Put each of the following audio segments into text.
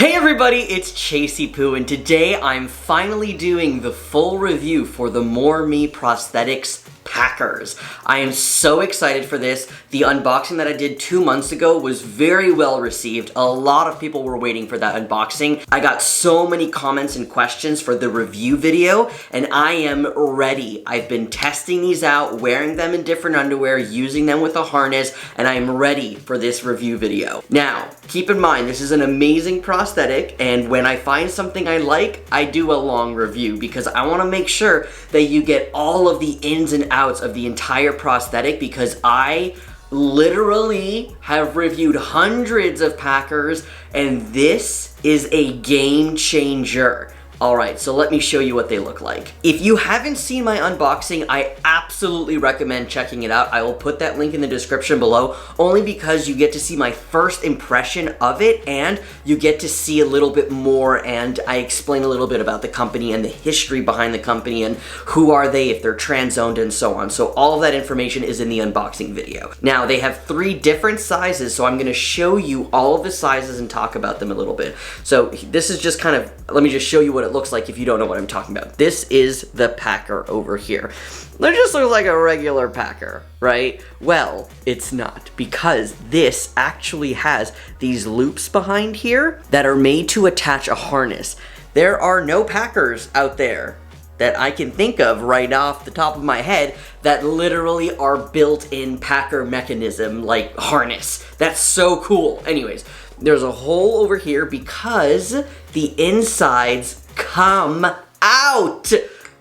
Hey everybody, it's Chasey Poo, and today I'm finally doing the full review for the Morme prosthetics Packers. I am so excited for this. The unboxing that I did 2 months ago was very well received. A lot of people were waiting for that unboxing. I got so many comments and questions for the review video, and I am ready. I've been testing these out, wearing them in different underwear, using them with a harness, and I am ready for this review video. Now, keep in mind, this is an amazing prosthetic, and when I find something I like, I do a long review because I want to make sure that you get all of the ins and outs of the entire prosthetic, because I literally have reviewed hundreds of Packers, and this is a game changer. Alright, so let me show you what they look like. If you haven't seen my unboxing, I absolutely recommend checking it out. I will put that link in the description below, only because you get to see my first impression of it, and you get to see a little bit more, and I explain a little bit about the company and the history behind the company and who are they, if they're trans-owned, and so on. So all of that information is in the unboxing video. Now, they have 3 different sizes, so I'm going to show you all of the sizes and talk about them a little bit. So this is just kind of, let me just show you what it looks like if you don't know what I'm talking about. This is the Packer over here. It just looks like a regular Packer, right? Well, it's not, because this actually has these loops behind here that are made to attach a harness. There are no Packers out there that I can think of right off the top of my head that literally are built-in Packer mechanism, like harness. That's so cool. Anyways, there's a hole over here because the insides come out,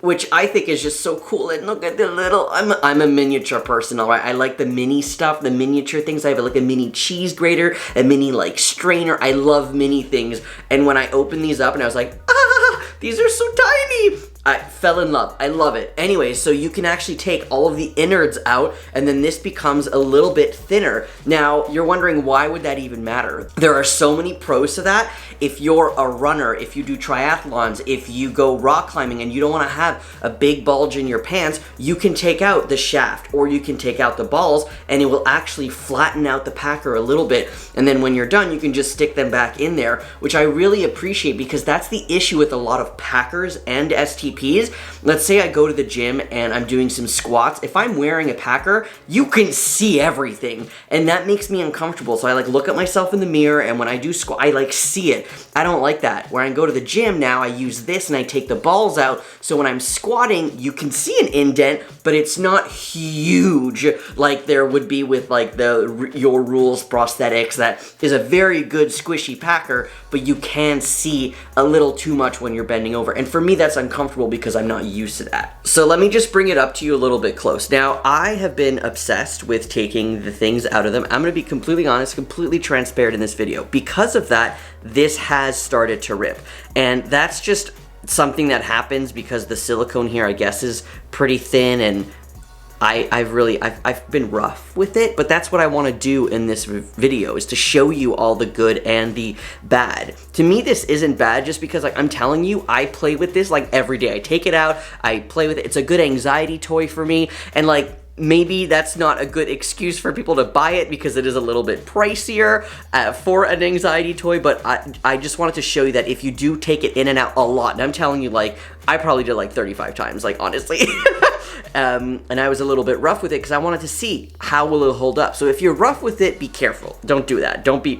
which I think is just so cool. And look at the little, I'm a miniature person, all right? I like the mini stuff, the miniature things. I have like a mini cheese grater, a mini like strainer. I love mini things. And when I opened these up and I was like, these are so tiny, I fell in love. I love it. Anyway, so you can actually take all of the innards out, and then this becomes a little bit thinner. Now, you're wondering, why would that even matter? There are so many pros to that. If you're a runner, if you do triathlons, if you go rock climbing and you don't want to have a big bulge in your pants, you can take out the shaft, or you can take out the balls, and it will actually flatten out the Packer a little bit. And then when you're done, you can just stick them back in there, which I really appreciate, because that's the issue with a lot of Packers and STPs. Let's say I go to the gym and I'm doing some squats. If I'm wearing a Packer, you can see everything, and that makes me uncomfortable. So I like look at myself in the mirror, and when I do squat, I like see it. I don't like that. When I go to the gym now, I use this and I take the balls out, so when I'm squatting, you can see an indent, but it's not huge like there would be with like the Your Rules prosthetics. That is a very good squishy Packer, but you can see a little too much when you're bending over. And for me, that's uncomfortable because I'm not used to that. So let me just bring it up to you a little bit close. Now, I have been obsessed with taking the things out of them. I'm gonna be completely honest, completely transparent in this video. Because of that, this has started to rip. And that's just something that happens because the silicone here, I guess, is pretty thin, and I've been rough with it, but that's what I want to do in this video, is to show you all the good and the bad. To me, this isn't bad just because, like, I'm telling you, I play with this like every day. I take it out, I play with it. It's a good anxiety toy for me, and like, maybe that's not a good excuse for people to buy it because it is a little bit pricier for an anxiety toy, but I just wanted to show you that if you do take it in and out a lot, and I'm telling you, like, I probably did like 35 times, like, honestly. And I was a little bit rough with it because I wanted to see how will it hold up. So if you're rough with it, be careful. Don't do that. Don't be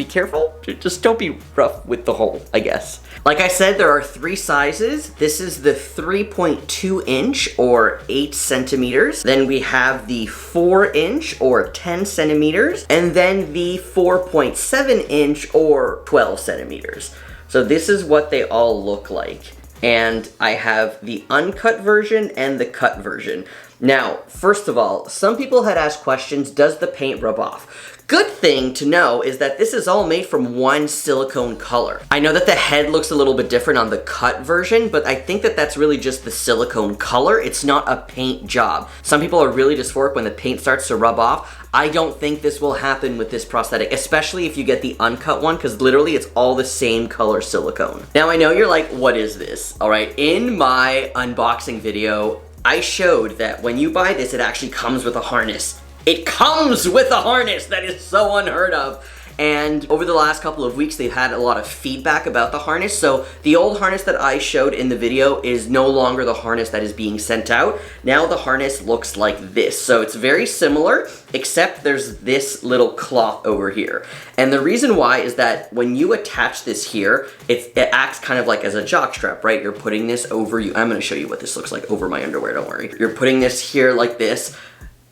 careful. Just don't be rough with the hole, I guess. Like I said, there are 3 sizes. This is the 3.2 inch or 8 centimeters. Then we have the 4 inch or 10 centimeters. And then the 4.7 inch or 12 centimeters. So this is what they all look like. And I have the uncut version and the cut version. Now, first of all, some people had asked questions, does the paint rub off? Good thing to know is that this is all made from one silicone color. I know that the head looks a little bit different on the cut version, but I think that that's really just the silicone color. It's not a paint job. Some people are really dysphoric when the paint starts to rub off. I don't think this will happen with this prosthetic, especially if you get the uncut one, because literally it's all the same color silicone. Now I know you're like, what is this? All right, in my unboxing video, I showed that when you buy this, it actually comes with a harness. It comes with a harness! That is so unheard of. and over the last couple of weeks they've had a lot of feedback about the harness. So the old harness that I showed in the video is no longer the harness that is being sent out. Now the harness looks like this. So it's very similar, except there's this little cloth over here. And the reason why is that when you attach this here, it acts kind of like as a jock strap, right? You're putting this over you. I'm gonna show you what this looks like over my underwear, don't worry. You're putting this here like this,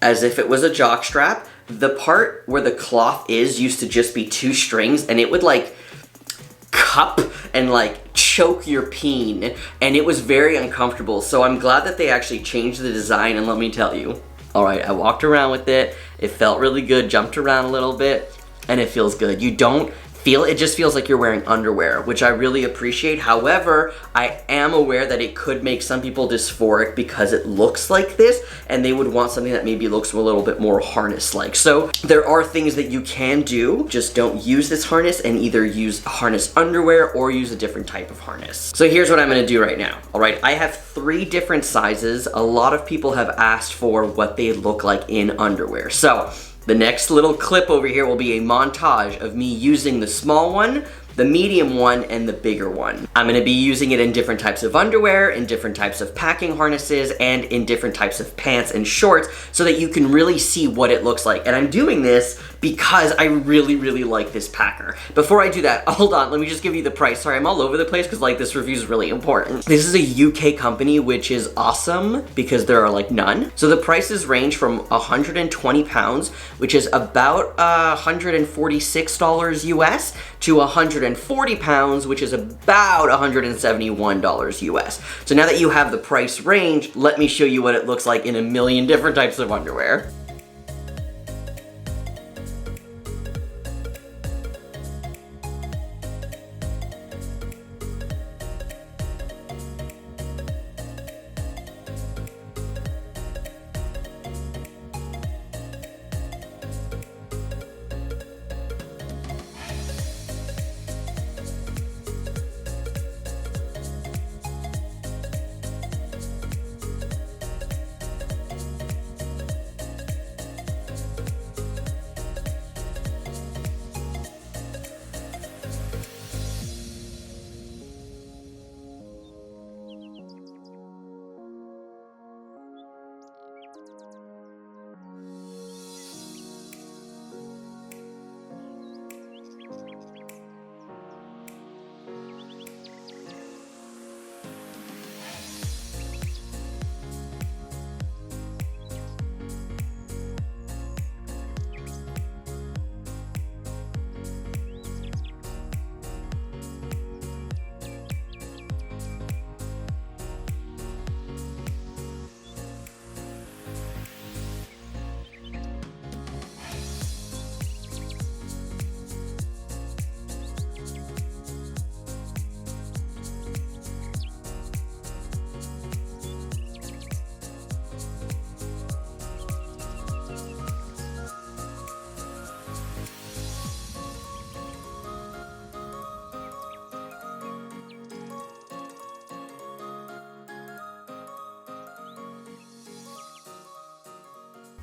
as if it was a jock strap. The part where the cloth is used to just be 2 strings, and it would like cup and like choke your peen, and it was very uncomfortable. So I'm glad that they actually changed the design, and let me tell you. All right, I walked around with it. It felt really good, jumped around a little bit, and it feels good. You don't feel, it just feels like you're wearing underwear, which I really appreciate. However, I am aware that it could make some people dysphoric because it looks like this, and they would want something that maybe looks a little bit more harness-like. So there are things that you can do, just don't use this harness, and either use harness underwear or use a different type of harness. So here's what I'm gonna do right now. All right, I have 3 different sizes. A lot of people have asked for what they look like in underwear. So the next little clip over here will be a montage of me using the small one, the medium one, and the bigger one. I'm gonna be using it in different types of underwear, in different types of packing harnesses, and in different types of pants and shorts, so that you can really see what it looks like. And I'm doing this because I really, really like this packer. Before I do that, hold on, let me just give you the price. Sorry, I'm all over the place because like this review is really important. This is a UK company, which is awesome because there are like none. So the prices range from 120 pounds, which is about $146 US, to 140 pounds, which is about $171 US. So now that you have the price range, let me show you what it looks like in a million different types of underwear.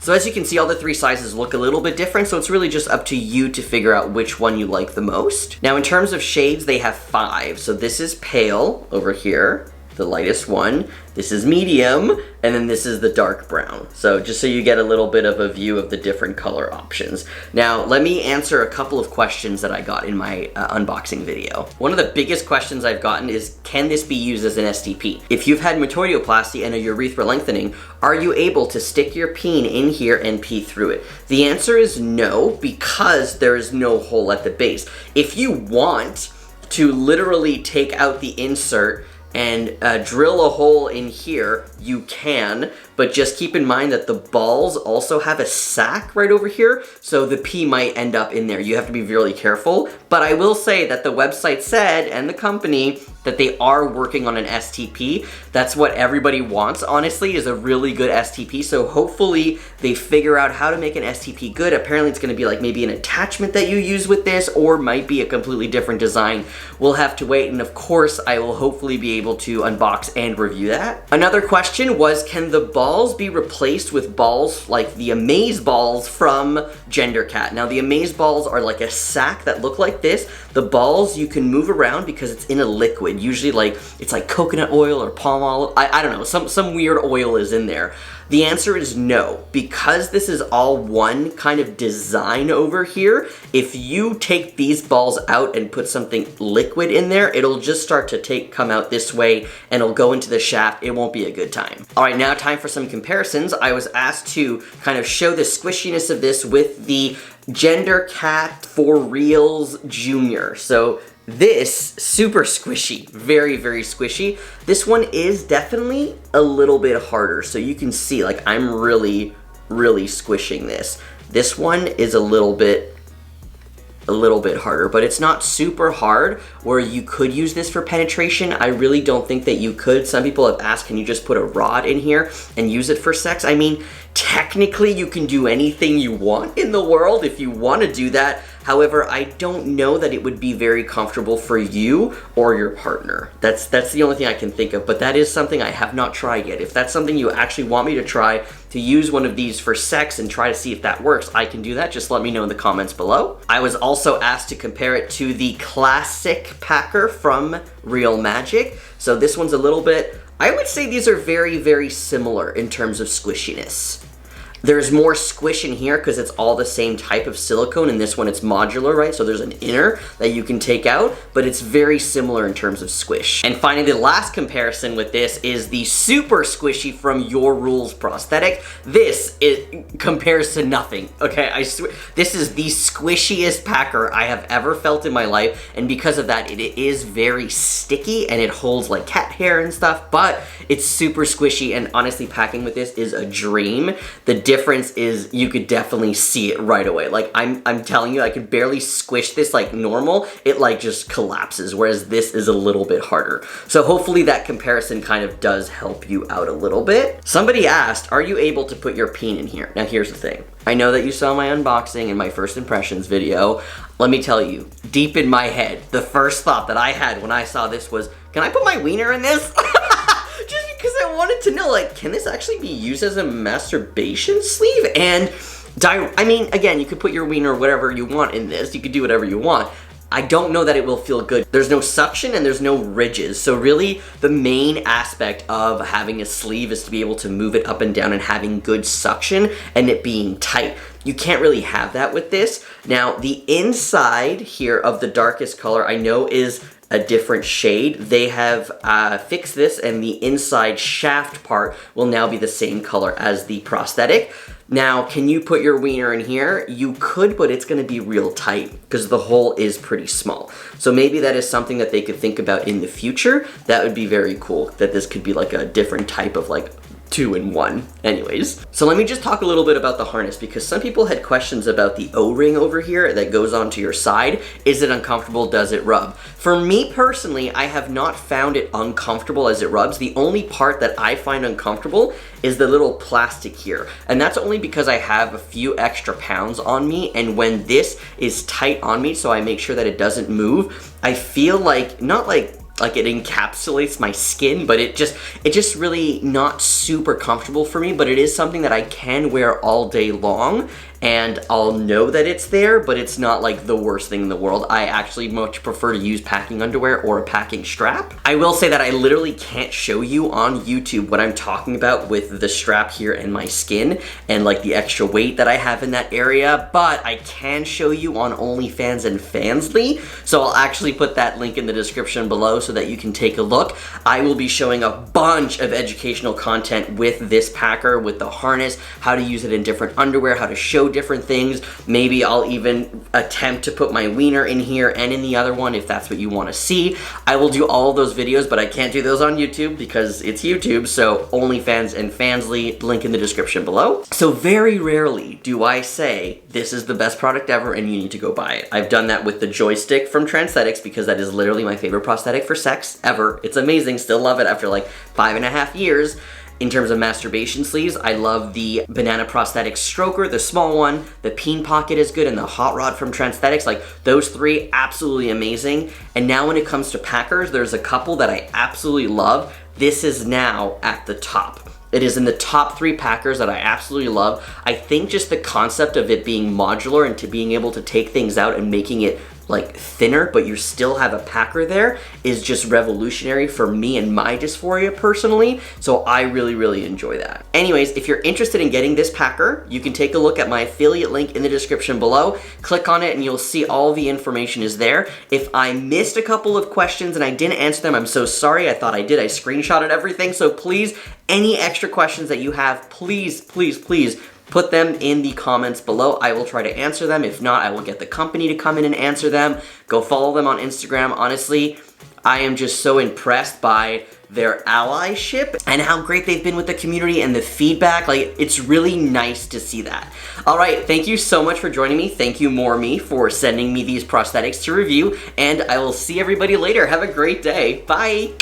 So as you can see, all the 3 sizes look a little bit different, so it's really just up to you to figure out which one you like the most. Now in terms of shades, they have 5. So this is pale over here, the lightest one. This is medium, and then this is the dark brown. So just so you get a little bit of a view of the different color options. Now, let me answer a couple of questions that I got in my unboxing video. One of the biggest questions I've gotten is, can this be used as an STP? If you've had metoidioplasty and a urethra lengthening, are you able to stick your peen in here and pee through it? The answer is no, because there is no hole at the base. If you want to literally take out the insert and drill a hole in here, you can, but just keep in mind that the balls also have a sac right over here, so the pee might end up in there. You have to be really careful, but I will say that the website said, and the company, that they are working on an STP. That's what everybody wants, honestly, is a really good STP, so hopefully they figure out how to make an STP good. Apparently it's gonna be like maybe an attachment that you use with this, or might be a completely different design. We'll have to wait, and of course, I will hopefully be able to unbox and review that. Another question question was, can the balls be replaced with balls like the Amaze balls from Gender Cat? Now, the Amaze balls are like a sack that look like this. The balls you can move around because it's in a liquid. Usually it's like coconut oil or palm oil. I don't know, some weird oil is in there. The answer is no. Because this is all one kind of design over here, if you take these balls out and put something liquid in there, it'll just start to come out this way and it'll go into the shaft. It won't be a good time. All right, now time for some comparisons. I was asked to kind of show the squishiness of this with the Gender Cat for Reals Junior. So this, super squishy, very, very squishy. This one is definitely a little bit harder. So you can see, like, I'm really, really squishing this. This one is a little bit harder, but it's not super hard where you could use this for penetration. I really don't think that you could. Some people have asked, can you just put a rod in here and use it for sex? I mean, technically you can do anything you want in the world if you want to do that. However, I don't know that it would be very comfortable for you or your partner. That's the only thing I can think of, but that is something I have not tried yet. If that's something you actually want me to try, to use one of these for sex and try to see if that works, I can do that. Just let me know in the comments below. I was also asked to compare it to the classic packer from Real Magic. So this one's a little bit, I would say these are very, very similar in terms of squishiness. There's more squish in here because it's all the same type of silicone. In this one, it's modular, right? So there's an inner that you can take out, but it's very similar in terms of squish. And finally, the last comparison with this is the super squishy from Your Rules prosthetic. This compares to nothing, okay? I swear, this is the squishiest packer I have ever felt in my life, and because of that, it is very sticky and it holds like cat hair and stuff, but it's super squishy, and honestly, packing with this is a dream. The difference is you could definitely see it right away. Like, I'm telling you, I could barely squish this like normal. It like just collapses, whereas this is a little bit harder. So hopefully that comparison kind of does help you out a little bit. Somebody asked, are you able to put your peen in here? Now here's the thing. I know that you saw my unboxing and my first impressions video. Let me tell you, deep in my head, the first thought that I had when I saw this was, can I put my wiener in this? Just because I wanted to know, like, can this actually be used as a masturbation sleeve? And, I mean, again, you could put your wiener whatever you want in this. You could do whatever you want. I don't know that it will feel good. There's no suction and there's no ridges. So really, the main aspect of having a sleeve is to be able to move it up and down and having good suction and it being tight. You can't really have that with this. Now, the inside here of the darkest color I know is a different shade. They have fixed this, and the inside shaft part will now be the same color as the prosthetic. Now, can you put your wiener in here? You could, but it's gonna be real tight because the hole is pretty small. So maybe that is something that they could think about in the future. That would be very cool, that this could be like a different type of like 2-in-1. Anyways, so let me just talk a little bit about the harness, because some people had questions about the O-ring over here that goes onto your side. Is it uncomfortable? Does it rub? For me personally, I have not found it uncomfortable as it rubs. The only part that I find uncomfortable is the little plastic here, and that's only because I have a few extra pounds on me, and when this is tight on me, so I make sure that it doesn't move, I feel like, not like it encapsulates my skin, but it just really not super comfortable for me, but it is something that I can wear all day long, and I'll know that it's there, but it's not like the worst thing in the world. I actually much prefer to use packing underwear or a packing strap. I will say that I literally can't show you on YouTube what I'm talking about with the strap here and my skin and like the extra weight that I have in that area, but I can show you on OnlyFans and Fansly, so I'll actually put that link in the description below so that you can take a look. I will be showing a bunch of educational content with this packer, with the harness, how to use it in different underwear, how to show different things. Maybe I'll even attempt to put my wiener in here and in the other one if that's what you want to see. I will do all of those videos, but I can't do those on YouTube because it's YouTube, so OnlyFans and Fansly, link in the description below. So very rarely do I say, this is the best product ever and you need to go buy it. I've done that with the joystick from Transthetics because that is literally my favorite prosthetic for sex ever. It's amazing, still love it after like 5.5 years. In terms of masturbation sleeves, I love the Banana Prosthetic Stroker, the small one, the Peen Pocket is good, and the Hot Rod from Transthetics. Like, those three, absolutely amazing. And now when it comes to packers, there's a couple that I absolutely love. this is now at the top. It is in the top 3 packers that I absolutely love. I think just the concept of it being modular and to being able to take things out and making it like thinner, but you still have a packer there is just revolutionary for me and my dysphoria personally. So I really, really enjoy that. Anyways, if you're interested in getting this packer, you can take a look at my affiliate link in the description below. Click on it and you'll see all the information is there. If I missed a couple of questions and I didn't answer them, I'm so sorry. I thought I did. I screenshotted everything. So please, any extra questions that you have, please, please, please, put them in the comments below. I will try to answer them. If not, I will get the company to come in and answer them. Go follow them on Instagram. Honestly, I am just so impressed by their allyship and how great they've been with the community and the feedback. Like, it's really nice to see that. All right, thank you so much for joining me. Thank you, Morme, for sending me these prosthetics to review, and I will see everybody later. Have a great day. Bye.